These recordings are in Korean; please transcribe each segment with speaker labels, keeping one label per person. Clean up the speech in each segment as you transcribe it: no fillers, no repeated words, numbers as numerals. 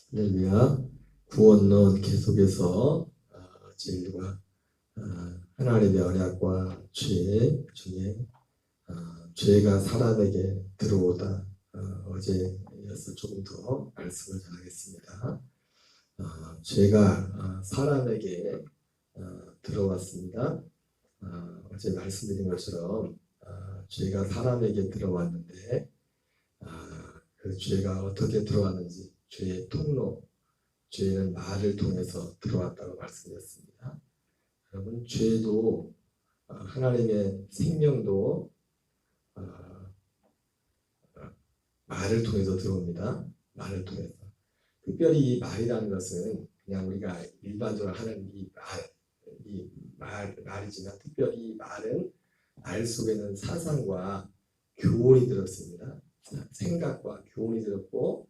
Speaker 1: 할렐루야. 구원론 계속해서 인류가 하나님의 언약과 죄 중에 죄가 사람에게 들어오다 어제 이어서 조금 더 말씀을 전하겠습니다. 죄가 사람에게 들어왔습니다. 어제 말씀드린 것처럼 죄가 사람에게 들어왔는데 그 죄가 어떻게 들어왔는지 죄의 통로, 죄는 말을 통해서 들어왔다고 말씀드렸습니다. 여러분, 죄도 하나님의 생명도 말을 통해서 들어옵니다. 말을 통해서. 특별히 이 말이라는 것은 그냥 우리가 일반적으로 하는 말이지만 특별히 이 말은 말 속에는 사상과 교훈이 들었습니다. 생각과 교훈이 들었고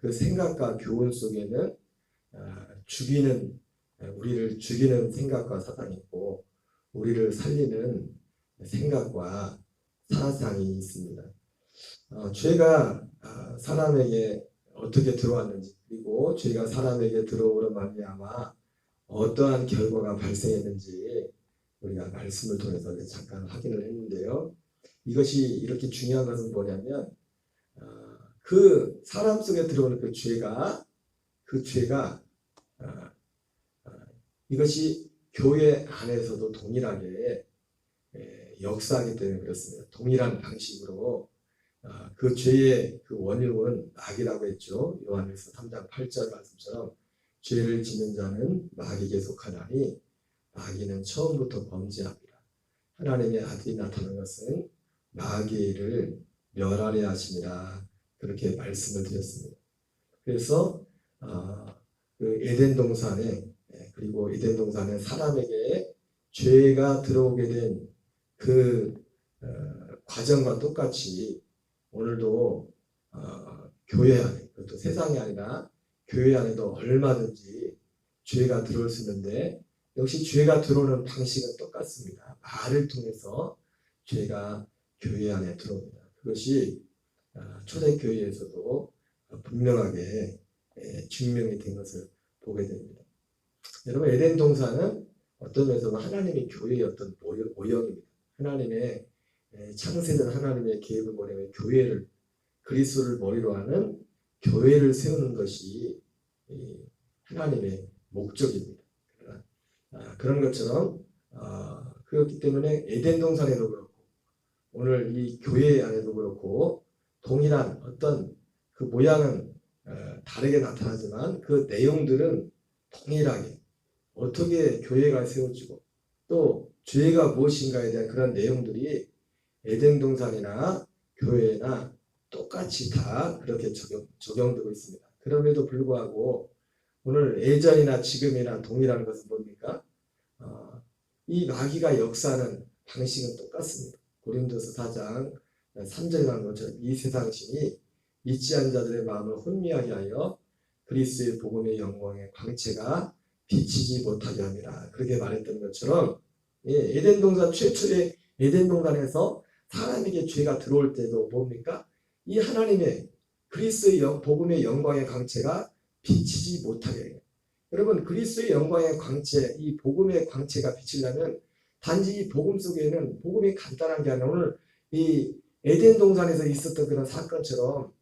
Speaker 1: 그 생각과 교훈 속에는 우리를 죽이는 생각과 사상이 있고 우리를 살리는 생각과 사상이 있습니다. 죄가 사람에게 어떻게 들어왔는지 그리고 죄가 사람에게 들어오는 말미암아 어떠한 결과가 발생했는지 우리가 말씀을 통해서 잠깐 확인을 했는데요. 이것이 이렇게 중요한 것은 뭐냐면 그 사람 속에 들어오는 그 죄가 이것이 교회 안에서도 동일하게 역사하기 때문에 그렇습니다. 동일한 방식으로 그 죄의 그 원흉은 마귀라고 했죠. 요한일서 3장 8절 말씀처럼 죄를 짓는 자는 마귀에게 속하나니 마귀는 처음부터 범죄합니다. 하나님의 아들이 나타난 것은 마귀를 멸하려 하심이라 그렇게 말씀을 드렸습니다. 그래서 그 에덴 동산에 그리고 에덴 동산에 사람에게 죄가 들어오게 된 그 과정과 똑같이 오늘도 교회 안에 그것도 세상이 아니라 교회 안에도 얼마든지 죄가 들어올 수 있는데 역시 죄가 들어오는 방식은 똑같습니다. 말을 통해서 죄가 교회 안에 들어옵니다. 그것이 초대교회에서도 분명하게 증명이 된 것을 보게 됩니다. 여러분, 에덴 동산은 어떤 면에서 하나님의 교회의 어떤 모형입니다. 하나님의 창세전 하나님의 계획을 뭐냐면 교회를 그리스도를 머리로 하는 교회를 세우는 것이 하나님의 목적입니다. 그런 것처럼 그렇기 때문에 에덴 동산에도 그렇고 오늘 이 교회 안에도 그렇고 동일한 어떤 그 모양은 다르게 나타나지만 그 내용들은 동일하게 어떻게 교회가 세워지고 또 죄가 무엇인가에 대한 그런 내용들이 에덴 동산이나 교회나 똑같이 다 그렇게 적용되고 있습니다. 그럼에도 불구하고 오늘 예전이나 지금이나 동일한 것은 뭡니까? 이 마귀가 역사하는 방식은 똑같습니다. 고린도서 4장 3절에 나온 것처럼 이 세상 신이 믿지 않은 자들의 마음을 혼미하게 하여 그리스도의 복음의 영광의 광채가 비치지 못하게 합니다. 그렇게 말했던 것처럼 에덴 동산 최초의 에덴 동산에서 사람에게 죄가 들어올 때도 뭡니까? 이 하나님의 그리스도의 복음의 영광의 광채가 비치지 못하게 해요. 여러분, 그리스도의 영광의 광채, 이 복음의 광채가 비치려면 단지 이 복음 속에는 복음이 간단한 게 아니라 오늘 이 에덴 동산에서 있었던 그런 사건처럼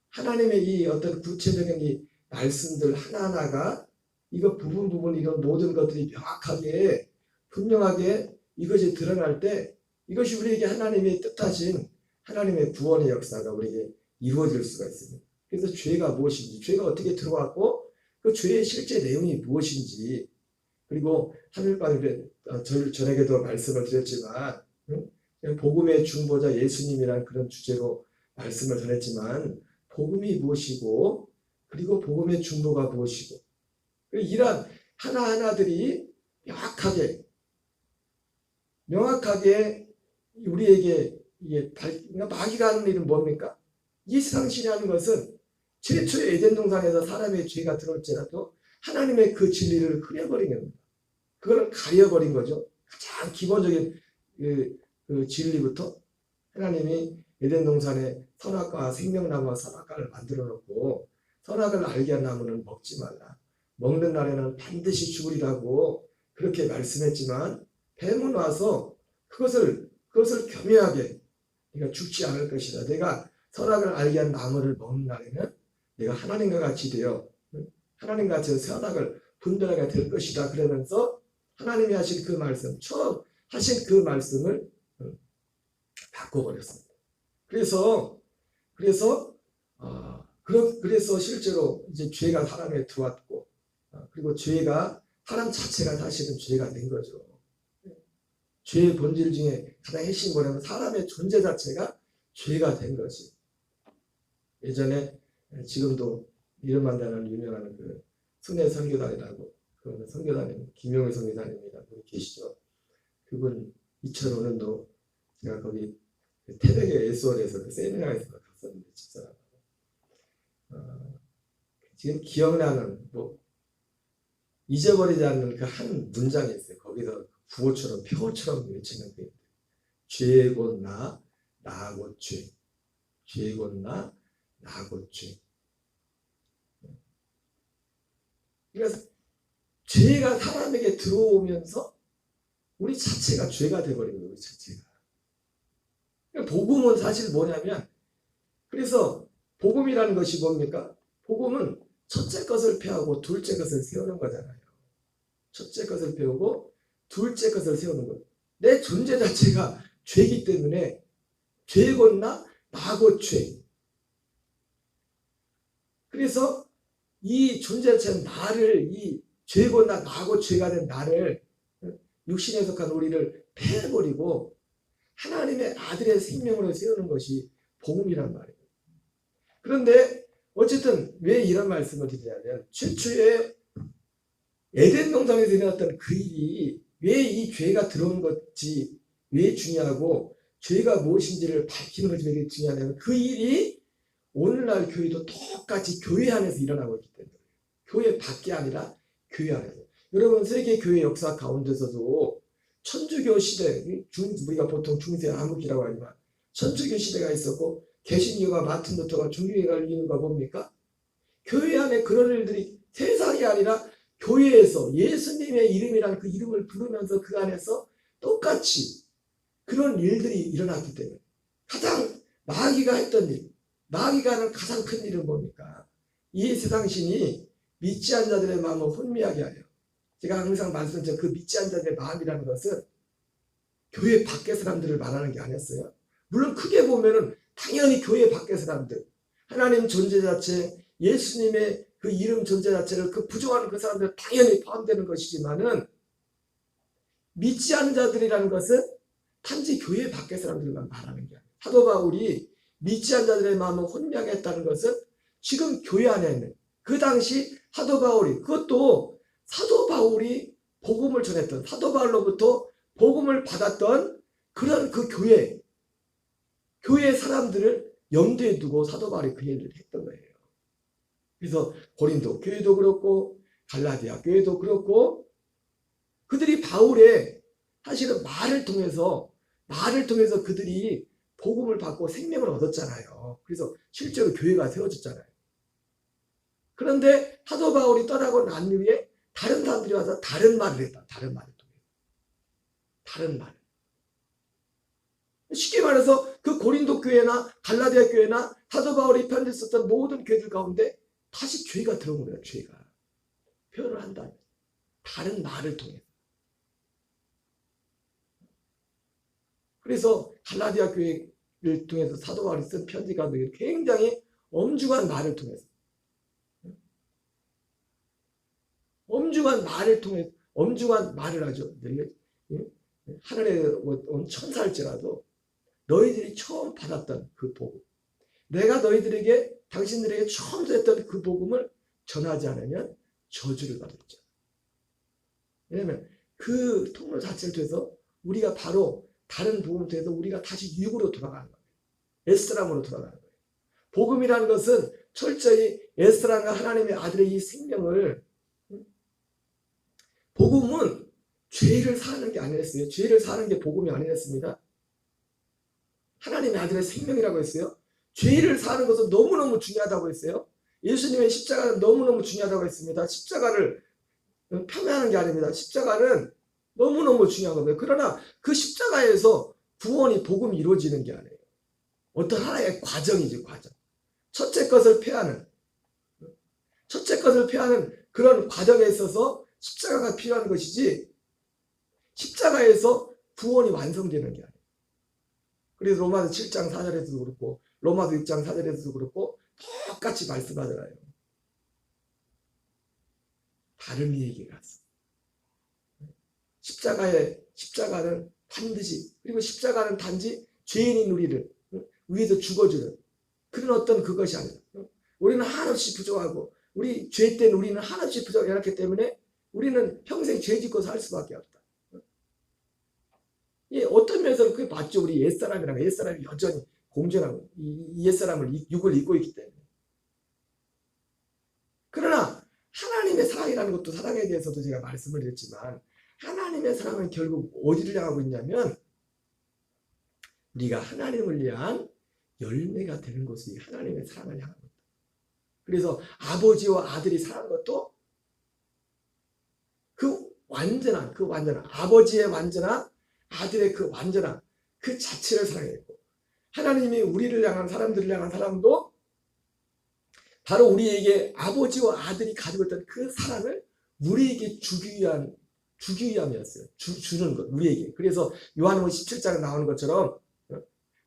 Speaker 1: 하나님의 이 어떤 구체적인 이 말씀들 하나하나가 이거 부분 이런 모든 것들이 명확하게 분명하게 이것이 드러날 때 이것이 우리에게 하나님의 뜻하신 하나님의 구원의 역사가 우리에게 이루어질 수가 있습니다. 그래서 죄가 무엇인지, 죄가 어떻게 들어왔고 그 죄의 실제 내용이 무엇인지 그리고 하늘밤에 저녁에도 말씀을 드렸지만 복음의 중보자 예수님이라는 그런 주제로 말씀을 전했지만 복음이 무엇이고 그리고 복음의 중보가 무엇이고 이러한 하나하나들이 명확하게 우리에게 마귀가 하는 일은 뭡니까? 이 세상신이 하는 것은 최초의 에덴 동산에서 사람의 죄가 들어올지라도 하나님의 그 진리를 흐려버린 겁니다. 그걸 가려버린 거죠. 가장 기본적인 그 진리부터 하나님이 에덴 동산에 선악과 생명나무와 선악과를 만들어 놓고 선악을 알게 한 나무는 먹지 말라. 먹는 날에는 반드시 죽으리라고 그렇게 말씀했지만 뱀은 와서 그것을 교묘하게 네가 죽지 않을 것이다. 내가 선악을 알게 한 나무를 먹는 날에는 내가 하나님과 같이 되어 하나님과 같이 선악을 분별하게 될 것이다. 그러면서 하나님이 하신 그 말씀, 처음 하신 그 말씀을 바꿔버렸습니다. 그래서 실제로 이제 죄가 사람에 들어왔고, 그리고 죄가 사람 자체가 사실은 죄가 된 거죠. 죄의 본질 중에 가장 핵심이 뭐냐면 사람의 존재 자체가 죄가 된 것이. 예전에 지금도 이름 만나는 유명한 그 순회 선교단이라고 그 선교단님 김용희 선교단입니다. 거기 계시죠. 그분 2005년도 제가 거기 태백의 예수원에서 그 세미나에서 갔었는데 집사람. 지금 기억나는 잊어버리지 않는 그 한 문장이 있어요. 거기서 구호처럼 표어처럼 외치는 게 죄 곧 나 곧 죄. 죄 곧 나 곧 죄. 그래서 죄가 사람에게 들어오면서 우리 자체가 죄가 돼버린 거예요. 우리 자체가. 복음은 사실 뭐냐면, 그래서 복음이라는 것이 뭡니까? 복음은 첫째 것을 폐하고 둘째 것을 세우는 거잖아요. 첫째 것을 배우고 둘째 것을 세우는 것. 내 존재 자체가 죄이기 때문에 죄 곧 나 곧 죄. 그래서 이 존재 자체는 나를, 이 죄 곧 나 곧 죄가 된 나를, 육신에 속한 우리를 패해버리고 하나님의 아들의 생명으로 세우는 것이 복음이란 말이에요. 그런데 어쨌든 왜 이런 말씀을 드리냐면, 최초에 에덴 동산에서 일어났던 그 일이 왜 이 죄가 들어온 것이 왜 중요하고 죄가 무엇인지를 밝히는 것이 왜 중요하냐면, 그 일이 오늘날 교회도 똑같이 교회 안에서 일어나고 있기 때문에, 교회 밖이 아니라 교회 안에서. 여러분, 세계 교회 역사 가운데서도 천주교 시대, 우리가 보통 중세 암흑기라고 하지만 천주교 시대가 있었고, 개신교가 마틴 루터가 종교개혁을 이루는 이유가 뭡니까? 교회 안에 그런 일들이, 세상이 아니라 교회에서 예수님의 이름이란 그 이름을 부르면서 그 안에서 똑같이 그런 일들이 일어났기 때문에, 가장 마귀가 했던 일, 마귀가 하는 가장 큰 일은 뭡니까? 이 세상 신이 믿지 않는 자들의 마음을 혼미하게 하여. 제가 항상 말씀드린 그 믿지 않는 자들의 마음이라는 것은 교회 밖의 사람들을 말하는 게 아니었어요. 물론 크게 보면은 당연히 교회 밖의 사람들, 하나님 존재 자체, 예수님의 그 이름 존재 자체를 그 부정하는 그 사람들 당연히 포함되는 것이지만은, 믿지 않는 자들이라는 것은 단지 교회 밖의 사람들만 말하는 게 아니에요. 사도 바울이 믿지 않는 자들의 마음을 혼미하게 했다는 것은 지금 교회 안에 있는, 그 당시 사도 바울이, 그것도 사도 바울이 복음을 전했던, 사도 바울로부터 복음을 받았던 그런 그 교회 사람들을 염두에 두고 사도 바울이 그 일을 했던 거예요. 그래서 고린도 교회도 그렇고 갈라디아 교회도 그렇고, 그들이 바울의 사실은 말을 통해서 그들이 복음을 받고 생명을 얻었잖아요. 그래서 실제로 교회가 세워졌잖아요. 그런데 사도 바울이 떠나고 난 후에 다른 사람들이 와서 다른 말을 했다. 다른 말을 통해서. 다른 말. 쉽게 말해서 그 고린도 교회나 갈라디아 교회나 사도 바울이 편지했었던 모든 교회들 가운데 다시 죄가 들어온 거예요. 죄가. 표현을 한다. 다른 말을 통해서. 그래서 갈라디아 교회를 통해서 사도 바울이 쓴 편지가 굉장히 엄중한 말을 통해서, 엄중한 말을 하죠. 하늘에 온 천사일지라도 너희들이 처음 받았던 그 복음, 내가 당신들에게 처음 했던 그 복음을 전하지 않으면 저주를 받았죠. 왜냐하면 그 통로 자체를 통해서 우리가 바로 다른 복음을 통해서 우리가 다시 육으로 돌아가는 거예요. 에스라함으로 돌아가는 거예요. 복음이라는 것은 철저히 에스라함과 하나님의 아들의 이 생명을, 복음은 죄를 사는 게 아니었어요. 죄를 사는 게 복음이 아니었습니다. 하나님의 아들의 생명이라고 했어요. 죄를 사는 것은 너무너무 중요하다고 했어요. 예수님의 십자가는 너무너무 중요하다고 했습니다. 십자가를 폄훼하는 게 아닙니다. 십자가는 너무너무 중요한 겁니다. 그러나 그 십자가에서 구원이 복음이 이루어지는 게 아니에요. 어떤 하나의 과정이지, 과정. 첫째 것을 폐하는 그런 과정에 있어서 십자가가 필요한 것이지, 십자가에서 구원이 완성되는 게 아니에요. 그래서 로마서 7장 4절에서도 그렇고 로마서 6장 4절에서도 그렇고 똑같이 말씀하잖아요. 다른 이에게 가서 십자가는 반드시, 그리고 십자가는 단지 죄인인 우리를 위해서 죽어주는 그런 어떤 그것이 아니라, 우리는 한없이 부족하고 우리 죄 때는 우리는 한없이 부족했기 때문에 우리는 평생 죄 짓고 살 수밖에 없다. 예, 어떤 면에서는 그게 맞죠. 우리 옛사람이 여전히 공존하고 이 옛사람을 육을 입고 있기 때문에. 그러나 하나님의 사랑이라는 것도, 사랑에 대해서도 제가 말씀을 드렸지만, 하나님의 사랑은 결국 어디를 향하고 있냐면 우리가 하나님을 위한 열매가 되는 것이 하나님의 사랑을 향하고 있다. 그래서 아버지와 아들이 사랑한 것도 그 완전한 아버지의 완전한, 아들의 그 완전한 그 자체를 사랑했고, 하나님이 우리를 향한, 사람들을 향한 사랑도 바로 우리에게 아버지와 아들이 가지고 있던 그 사랑을 우리에게 주기 위함이었어요. 주는 것, 우리에게. 그래서 요한복음 17장에 나오는 것처럼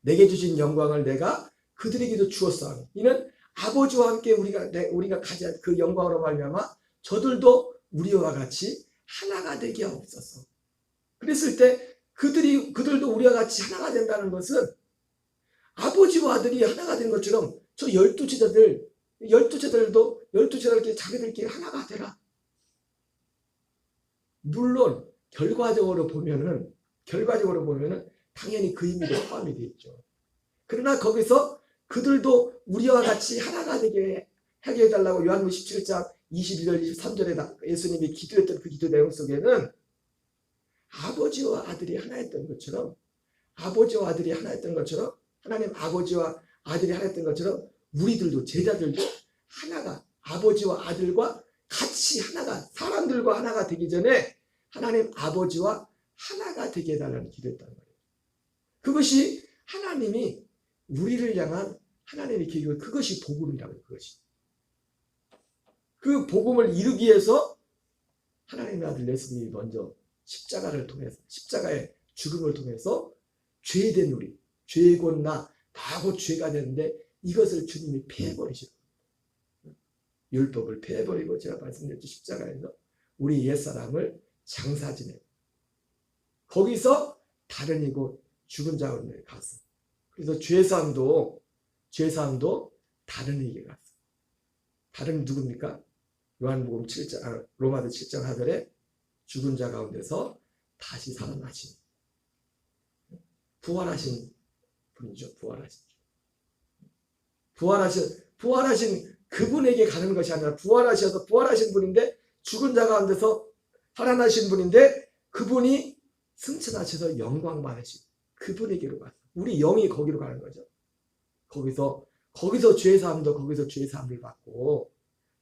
Speaker 1: 내게 주신 영광을 내가 그들에게도 주었사오니 이는 아버지와 함께 우리가 가진 그 영광으로 말미암아 저들도 우리와 같이 하나가 되게 하옵소서. 그랬을 때 그들도 우리와 같이 하나가 된다는 것은 아버지와 아들이 하나가 된 것처럼 저 12제자들도 12제자들끼리 자기들끼리 하나가 되라. 물론 결과적으로 보면은 당연히 그 의미도 포함이 되어 있죠. 그러나 거기서 그들도 우리와 같이 하나가 되게 하게 해달라고 요한복음 17장 22절 23절에 예수님이 기도했던 그 기도 내용 속에는 아버지와 아들이 하나였던 것처럼, 하나님 아버지와 아들이 하나였던 것처럼 우리들도, 제자들도 하나가, 아버지와 아들과 같이 하나가, 사람들과 하나가 되기 전에 하나님 아버지와 하나가 되게 해달라는 기도했다는 거예요. 그것이 하나님이 우리를 향한 하나님의 계획, 그것이 복음이라고요. 그것이. 그 복음을 이루기 위해서 하나님의 아들 예수님이 먼저 십자가를 통해서, 십자가의 죽음을 통해서 죄된 우리, 죄곧 나하고 죄가 되는데 이것을 주님이 폐해버리시는 거예요. 율법을 폐해버리고, 제가 말씀드렸죠, 십자가에서 우리 옛사람을 장사지내고 거기서 다른 이곳 죽은 자 가운데 갔어. 그래서 죄사함도 다른 이에게 갔어. 다른 누굽니까? 요한복음 7장, 로마서 7장 4절에 죽은 자 가운데서 다시 살아나신, 부활하신 분이죠. 부활하신 그분에게 가는 것이 아니라 부활하신 분인데, 죽은 자 가운데서 살아나신 분인데, 그분이 승천하셔서 영광 받으신 그분에게로 갔어. 우리 영이 거기로 가는 거죠. 거기서 죄사함도 거기서 죄사함을 받고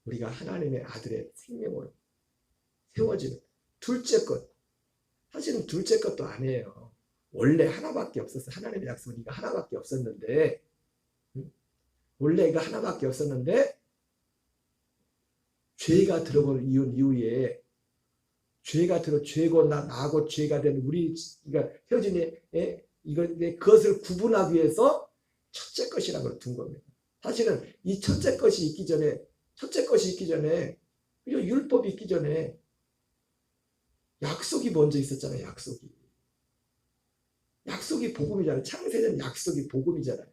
Speaker 1: 우리가 하나님의 아들의 생명으로 세워지는 둘째 것. 사실은 둘째 것도 아니에요. 원래 하나밖에 없었어요. 하나님의 약속은 이거 하나밖에 없었는데, 원래 이거 하나밖에 없었는데 죄가 들어온 이후에 죄고 나하고 죄가 된 우리가 헤어진 그것을 구분하기 위해서 첫째 것이라고 둔 겁니다. 사실은 이 첫째 것이 있기 전에 율법이 있기 전에 약속이 먼저 있었잖아요. 약속이 복음이잖아요. 창세전 약속이 복음이잖아요.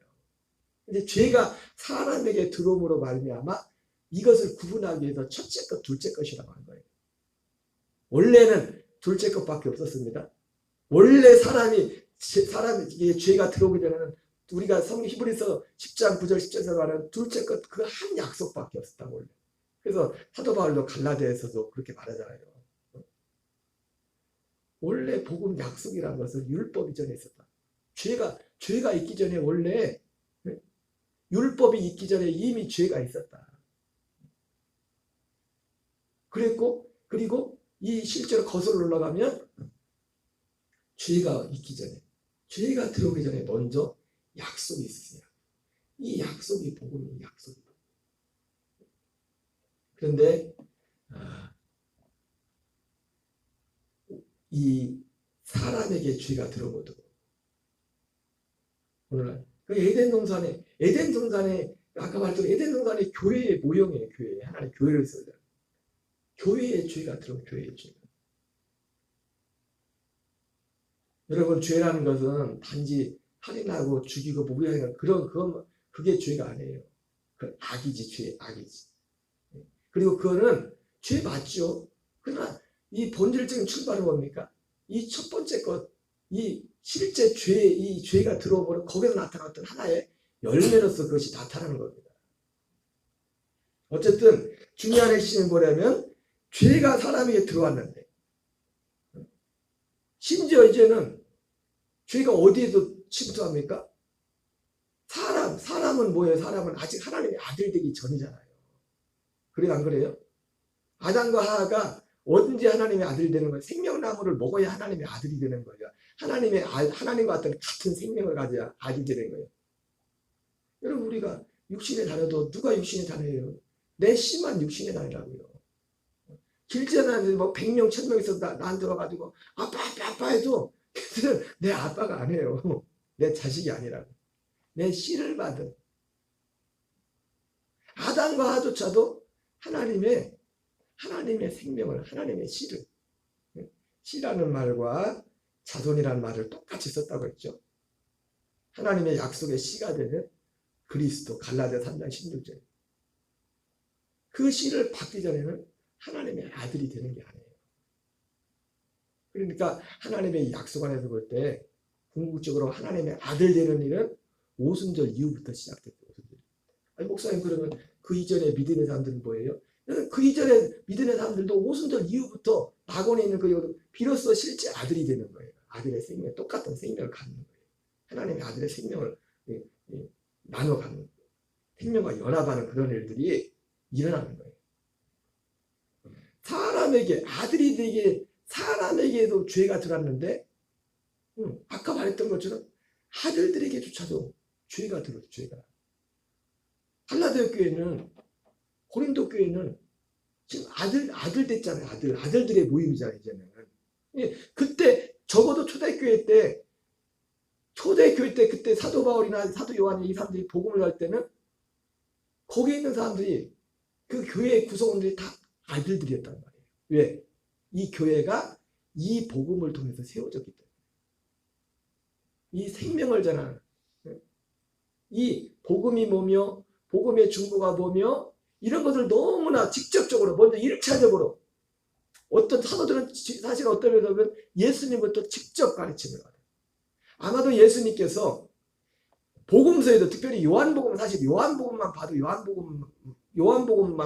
Speaker 1: 근데 죄가 사람에게 들어옴으로 말미암아 이것을 구분하기 위해서 첫째 것, 둘째 것이라고 하는 거예요. 원래는 둘째 것밖에 없었습니다. 원래 사람이 죄가 들어오기 전에는 우리가 히브리서 10장 9절 10절에서 말하는 둘째 것, 그 한 약속밖에 없었다고. 원래. 그래서 사도 바울도 갈라디아에서도 그렇게 말하잖아요. 원래 복음 약속이라는 것은 율법 이전에 있었다. 죄가 있기 전에, 원래 율법이 있기 전에 이미 죄가 있었다. 그랬고, 그리고 이 실제로 거슬러 올라가면 죄가 있기 전에, 죄가 들어오기 전에 먼저 약속이 있으세요. 이 약속이 복음이에요. 약속이. 그런데 이 사람에게 죄가 들어오거든. 오늘날 그 에덴 동산에 아까 말했던 에덴 동산의 교회의 모형이에요. 교회 하나님 교회를 써요. 교회의 죄가 들어온 교회의 죄. 여러분 죄라는 것은 단지 살인하고 죽이고 무기하는 그게 죄가 아니에요. 그 악이지 죄 악이지. 그리고 그거는 죄 맞죠. 그러나 이 본질적인 출발은 뭡니까? 이 첫 번째 것, 이 실제 이 죄가 들어오면 거기서 나타났던 하나의 열매로서 그것이 나타나는 겁니다. 어쨌든 중요한 핵심은 뭐냐면 죄가 사람에게 들어왔는데 심지어 이제는 죄가 어디에도 침투합니까? 사람은 뭐예요? 사람은 아직 하나님의 아들 되기 전이잖아요. 그래요? 안 그래요? 아담과 하와가 언제 하나님의 아들이 되는 거예요? 생명나무를 먹어야 하나님의 아들이 되는 거예요. 하나님과 같은 생명을 가져야 아들이 되는 거예요. 여러분 우리가 육신에 다녀도 누가 육신에 다녀요? 내 씨만 육신에 다니라고요. 길지 않았는데 뭐 100명, 1000명 있어서 나한테 와가지고 아빠 해도 걔들은 내 아빠가 아니에요. 내 자식이 아니라고. 내 씨를 받은 아담과 하조차도 하나님의 생명을, 하나님의 씨를, 씨라는 말과 자손이라는 말을 똑같이 썼다고 했죠. 하나님의 약속의 씨가 되는 그리스도, 갈라디아 3장 16절. 그 씨를 받기 전에는 하나님의 아들이 되는 게 아니에요. 그러니까 하나님의 약속 안에서 볼 때 궁극적으로 하나님의 아들 되는 일은 오순절 이후부터 시작됐어요. 아니 목사님 그러면 그 이전에 믿는 사람들은 뭐예요? 그 이전에 믿는 사람들도 오순절 이후부터 낙원에 있는 그 비로소 실제 아들이 되는 거예요. 아들의 생명, 똑같은 생명을 갖는 거예요. 하나님의 아들의 생명을 나눠 갖는, 생명과 연합하는 그런 일들이 일어나는 거예요. 사람에게 아들이 되게 사람에게도 죄가 들어왔는데 아까 말했던 것처럼 아들들에게조차도 죄가 들어요. 죄가. 갈라디아 교회는 고린도 교회는 지금 아들 됐잖아요. 아들들의 모임이잖아요. 이제는. 그때 적어도 초대교회 때 그때 사도 바울이나 사도 요한이 이 사람들이 복음을 할 때는 거기에 있는 사람들이 그 교회의 구성원들이 다 아들들이었단 말이에요. 왜? 이 교회가 이 복음을 통해서 세워졌기 때문에. 이 생명을 전하는 이 복음이 뭐며 복음의 중보가 뭐며 이런 것을 너무나 직접적으로 먼저 1차적으로 어떤 사도들은 사실 어떤 면에서 보면 예수님부터 직접 가르침을 받아요. 아마도 예수님께서 복음서에도 특별히 요한복음 사실 요한복음만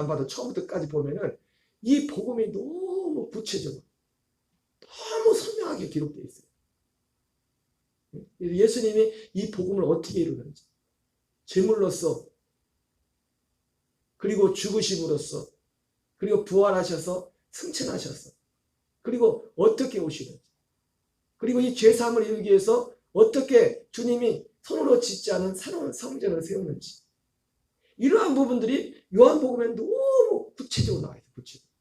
Speaker 1: 봐도 처음부터까지 보면은 이 복음이 너무 구체적으로 너무 선명하게 기록되어 있어요. 예수님이 이 복음을 어떻게 이루는지 제물로서 그리고 죽으심으로써 그리고 부활하셔서 승천하셔서 그리고 어떻게 오시는지 그리고 이 죄사함을 이루기 위해서 어떻게 주님이 손으로 짓지 않은 새로운 성전을 세우는지 이러한 부분들이 요한복음에 너무 구체적으로 나와 있어요. 구체적으로.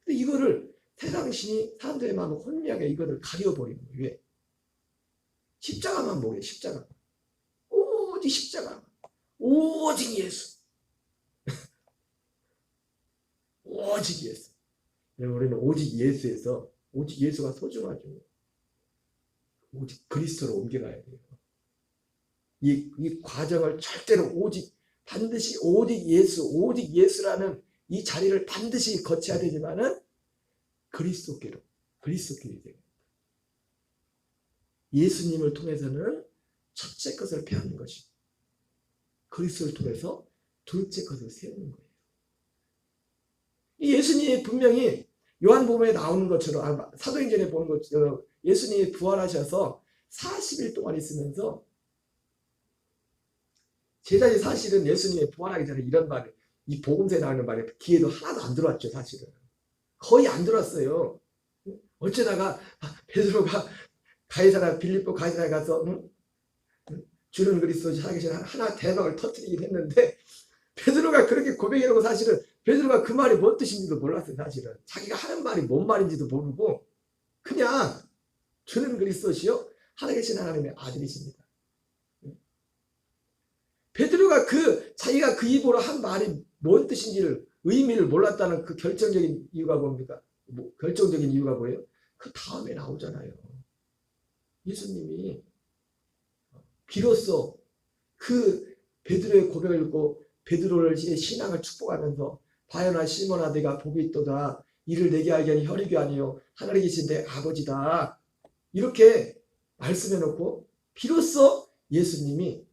Speaker 1: 근데 이거를 세상 신이 사람들의 마음을 혼미하게 이거를 가려버리는 거예요. 왜? 십자가만 보게 십자가. 오직 십자가. 오직 예수. 오직 예수. 우리는 오직 예수에서 오직 예수가 소중하죠. 오직 그리스도로 옮겨가야 돼요. 이 과정을 절대로 반드시 오직 예수라는 이 자리를 반드시 거쳐야 되지만은 그리스도께로 돼요. 예수님을 통해서는 첫째 것을 폐하는 것이고 그리스도를 통해서 둘째 것을 세우는 거예요. 이 예수님이 분명히 요한복음에 나오는 것처럼 사도행전에 보는 것처럼 예수님이 부활하셔서 40일 동안 있으면서 제자들이 사실은 예수님이 부활하기 전에 이런 말을 이 복음서에 나오는 말에 기회도 하나도 안 들어왔죠. 사실은 거의 안 들어왔어요. 어쩌다가 베드로가 가이사랴 빌립보 가이사랴에 가서 주는 그리스도 살아계신 하나 대박을 터뜨리긴 했는데 베드로가 그렇게 고백해놓고 사실은 베드로가 그 말이 뭔 뜻인지도 몰랐어요. 사실은 자기가 하는 말이 뭔 말인지도 모르고 그냥 주는 그리스도시요 살아계신 하나님의 아들이십니다. 베드로가 자기가 그 입으로 한 말이 뭔 뜻인지를 의미를 몰랐다는 그 결정적인 이유가 뭡니까? 결정적인 이유가 뭐예요? 그 다음에 나오잖아요. 예수님이 비로소 그 베드로의 고백을 읽고 베드로의 신앙을 축복하면서 바요나 시몬아 내가 복이 있도다 이를 내게 알게 하니 혈육이 아니요 하늘에 계신 내 아버지다 이렇게 말씀해 놓고 비로소 예수님이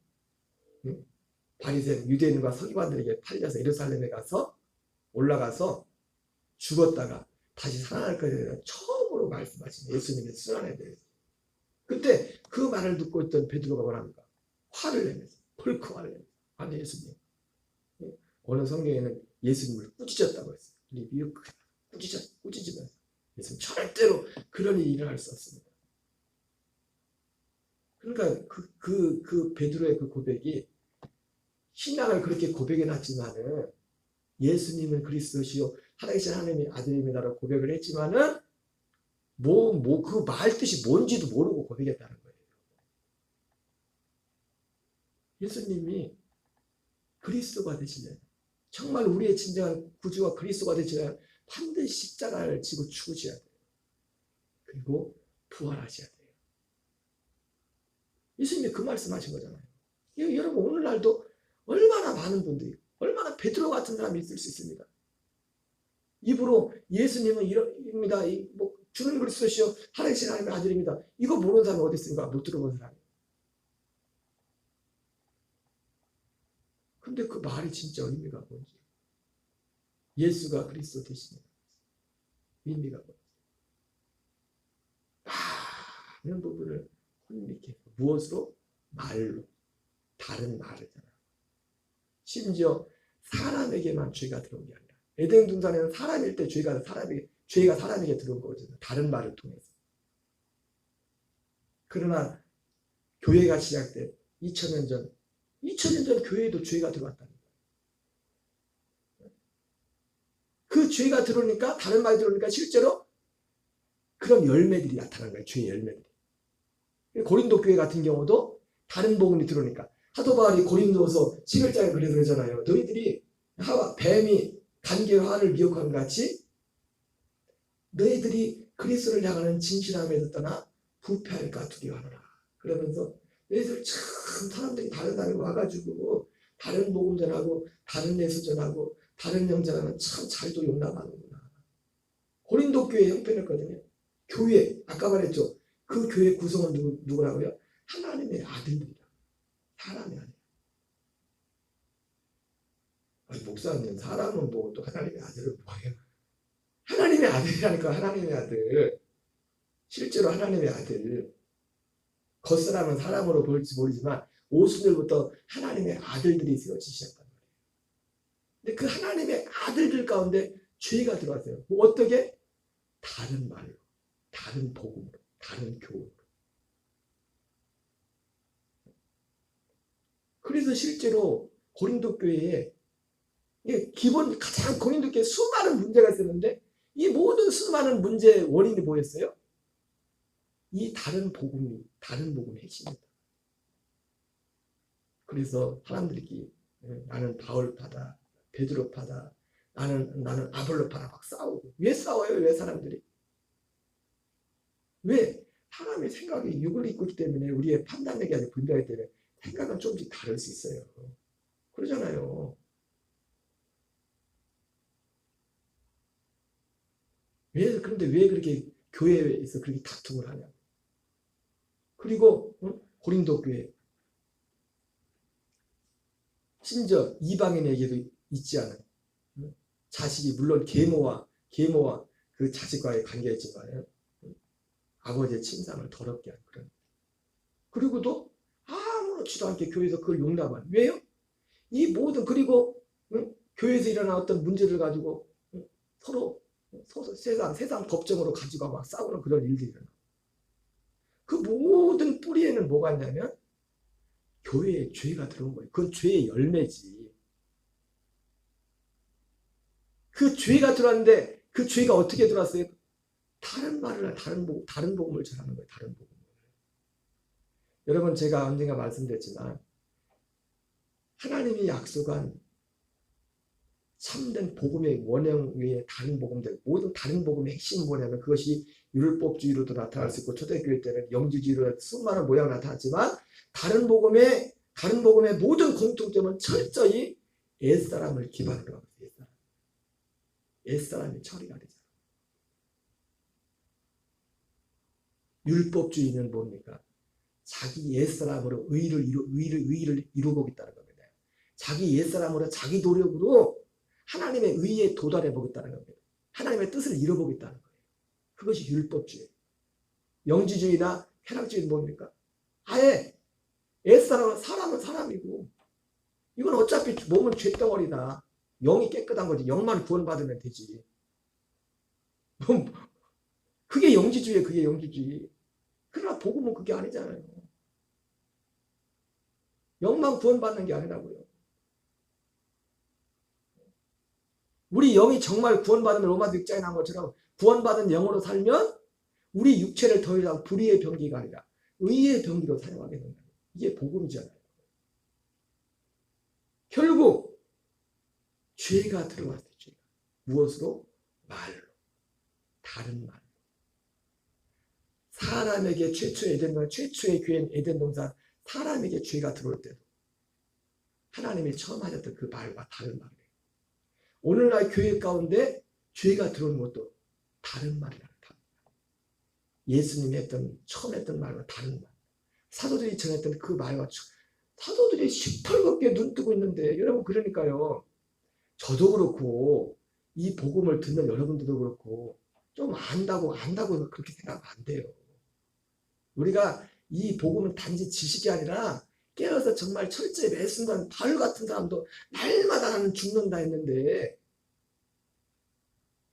Speaker 1: 바리새인 유대인과 서기관들에게 팔려서 예루살렘에 가서 올라가서 죽었다가 다시 살아날 것에 대해서 처음으로 말씀하신 예수님의 순환에 대해서 그때 그 말을 듣고 있던 베드로가 뭐랍니까? 화를 내면서 펄크 화를 내면서 아니 예수님 어느 성경에는 예수님을 꾸짖었다고 했어요. 꾸짖으면서 예수님 절대로 그런 일이 일어날 수 없습니다. 그러니까 그 베드로의 그 고백이 신앙을 그렇게 고백해 놨지만은 예수님은 그리스도시요 살아계신 하나님의 아들입니다라고 고백을 했지만은 그 말 뜻이 뭔지도 모르고 고백했다는 거예요. 예수님이 그리스도가 되시면 정말 우리의 진정한 구주가 그리스도가 되시면 반드시 십자가를 지고 죽으셔야 돼요. 그리고 부활하셔야 돼요. 예수님이 그 말씀하신 거잖아요. 여러분 오늘날도 얼마나 많은 분들이 얼마나 베드로 같은 사람이 있을 수 있습니다. 입으로 예수님은 이럽니다. 주는 그리스도시요 살아계신 하나님의 아들입니다. 이거 모르는 사람이 어디 있습니까? 못 들어본 사람이. 근데 그 말이 진짜 의미가 뭔지 예수가 그리스도 되시는 의미가 뭔지 많은 부분을 이렇게 무엇으로? 말로 다른 말이잖아요. 심지어 사람에게만 죄가 들어온 게 아니라 에덴 동산에는 사람일 때 죄가 사람에게 들어온 거거든요. 다른 말을 통해서. 그러나 교회가 시작돼 2000년 전 교회에도 죄가 들어왔다는 거예요. 그 죄가 들어오니까 다른 말이 들어오니까 실제로 그런 열매들이 나타나는 거예요. 죄의 열매들이. 고린도 교회 같은 경우도 다른 복음이 들어오니까 사도 바울이 고린도서 11장에 그래서 그러잖아요. 너희들이 뱀이 간계의 화를 미혹함 같이 너희들이 그리스도를 향하는 진실함에서 떠나 부패할까 두려워하노라. 그러면서 너희들 참 사람들이 다른 나라에 와가지고 다른 복음 전하고 다른 예수 전하고 다른 영 전하면 참 잘도 용납하는구나. 고린도 교회 형편이었거든요. 교회 아까 말했죠. 그 교회 구성은 누구라고요? 하나님의 아들들이다. 사람이 아니에요. 아니, 목사님 사람은 뭐 또 하나님의 아들은 뭐예요? 하나님의 아들이라니까. 하나님의 아들. 실제로 하나님의 아들. 겉사람은 사람으로 보일지 모르지만 오순절부터 하나님의 아들들이 세워지기 시작한 거예요. 근데 그 하나님의 아들들 가운데 죄가 들어왔어요. 뭐 어떻게? 다른 말로, 다른 복음으로, 다른 교훈으로. 그래서 실제로 고린도 교회에 가장 고린도 교회에 수많은 문제가 있었는데 이 모든 수많은 문제의 원인이 뭐였어요? 이 다른 복음의 핵심이다. 그래서 사람들이 나는 바울파다, 베드로파다, 나는 아볼로파다 막 싸우고. 왜 싸워요? 왜 사람들이? 왜? 사람의 생각이 육을 입고 있기 때문에 우리의 판단력이 아주 분명하기 때문에 생각은 조금씩 다를 수 있어요. 그러잖아요. 그런데 왜 그렇게 교회에서 그렇게 다툼을 하냐? 그리고 고린도 교회 심지어 이방인에게도 있지 않은 자식이 물론 계모와 그 자식과의 관계였지만 아버지의 침상을 더럽게 한 그런. 그리고도 아무렇지도 않게 교회에서 그걸 용납한. 왜요? 이 모든 그리고 교회에서 일어난 어떤 문제를 가지고 서로 세상 법정으로 가지고 막 싸우는 그런 일들이 일어나. 그 모든 뿌리에는 뭐가 있냐면 교회에 죄가 들어온 거예요. 그건 죄의 열매지. 그 죄가 들어왔는데 그 죄가 어떻게 들어왔어요? 다른 말을 다른 복음을 전하는 거예요. 다른 복음. 여러분 제가 언젠가 말씀드렸지만 하나님이 약속한 참된 복음의 원형 외에 다른 복음들, 모든 다른 복음의 핵심은 뭐냐면 그것이 율법주의로도 나타날 수 있고 초대교회 때는 영지주의로 수많은 모양을 나타났지만 다른 복음의 모든 공통점은 철저히 옛사람을 기반으로 하고 있어요. 옛사람이 처리가 되잖아요. 율법주의는 뭡니까? 자기 옛사람으로 의를 이루보겠다는 겁니다. 자기 옛사람으로 자기 노력으로 하나님의 의에 도달해 보겠다는 겁니다. 하나님의 뜻을 이뤄보겠다는 거예요. 그것이 율법주의. 영지주의나 쾌락주의는 뭡니까? 아예 사람은 사람이고 이건 어차피 몸은 죄덩어리다. 영이 깨끗한 거지. 영만 구원받으면 되지. 그게 영지주의예요. 그게 영지주의. 그러나 복음은 그게 아니잖아요. 영만 구원받는 게 아니라고요. 우리 영이 정말 구원받으면 로마서 6장에 나온 것처럼 구원받은 영으로 살면 우리 육체를 더 이상 불의의 병기가 아니라 의의 병기로 사용하게 된다. 이게 복음이잖아요. 결국 죄가 들어왔어요. 죄가. 무엇으로? 말로. 다른 말로. 사람에게 최초의 교회인 에덴 동산 사람에게 죄가 들어올 때도 하나님이 처음 하셨던 그 말과 다른 말이에요. 오늘날 교회 가운데 죄가 들어오는 것도 다른 말이라는 거예요. 예수님이 처음 했던 말과 다른 말. 사도들이 전했던 그 말과 사도들이 시털겋게 눈 뜨고 있는데 여러분 그러니까요. 저도 그렇고 이 복음을 듣는 여러분들도 그렇고 좀 안다고 그렇게 생각하면 안 돼요. 우리가 이 복음은 단지 지식이 아니라 깨어서 정말 철저히 매 순간 바울 같은 사람도 날마다 나는 죽는다 했는데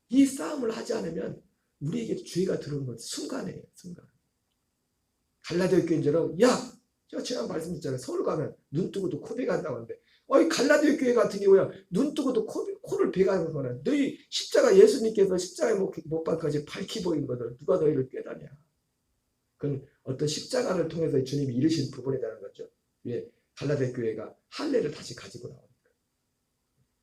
Speaker 1: 이 싸움을 하지 않으면 우리에게 죄가 들어오는 건 순간이에요. 순간. 갈라디아 교인처럼 제가 지난 말씀드렸잖아요. 서울 가면 눈 뜨고도 코 베간다고 하는데 갈라디아 교회 같은 경우야 눈 뜨고도 코를 베가는 거는 너희 십자가 예수님께서 십자가에 못 박까지 밝히 보인 것을 누가 너희를 꾀다냐. 그건 어떤 십자가를 통해서 주님이 이루신 부분이라는 거죠. 왜 갈라디아 교회가 할례를 다시 가지고 나오니까.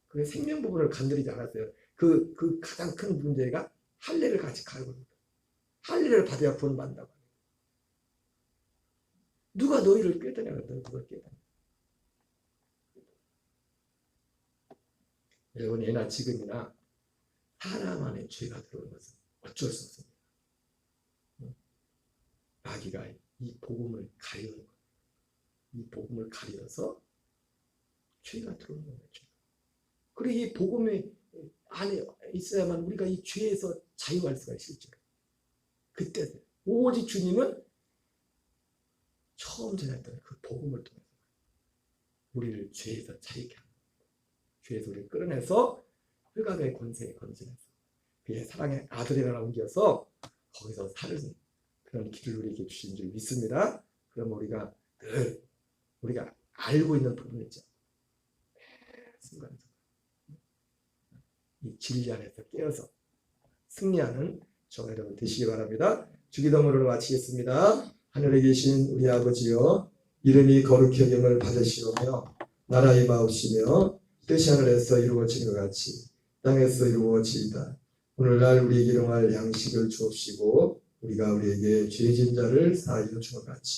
Speaker 1: 그게 생명 부분을 건드리지 않았어요. 그 가장 큰 문제가 할례를 같이 가지고 있는 거예요. 할례를 받아야 구원받는다고. 누가 너희를 꾀다냐. 누가 꾀다냐. 여러분 예나 지금이나 사람 안에 죄가 들어오는 것은 어쩔 수 없습니다. 마귀가 이 복음을 가리는 거예요. 이 복음을 가려서 죄가 들어오는 거예요. 그리고 이 복음이 안에 있어야만 우리가 이 죄에서 자유할 수가 있을지. 그때 오직 주님은 처음 전했던 그 복음을 통해서 우리를 죄에서 자유케 하는 거예요. 죄에서 우리를 끌어내서 흑암의 권세에 건져내서 그의 사랑의 아들에나 옮겨서 거기서 사는 그런 길을 우리에게 주신 줄 믿습니다. 그럼 우리가 늘 우리가 알고 있는 부분이죠. 순간순간 이 진리 안에서 깨어서 승리하는 저와 여러분 되시기 바랍니다. 주기도문으로 마치겠습니다. 하늘에 계신 우리 아버지여, 이름이 거룩히 여김을 받으시오며 나라의 마옵시며 뜻이 하늘에서 이루어지는 것 같이 땅에서 이루어지이다. 오늘날 우리에게 일용할 양식을 주옵시고 우리가 우리에게 죄진 자를 사하여 준 것 같이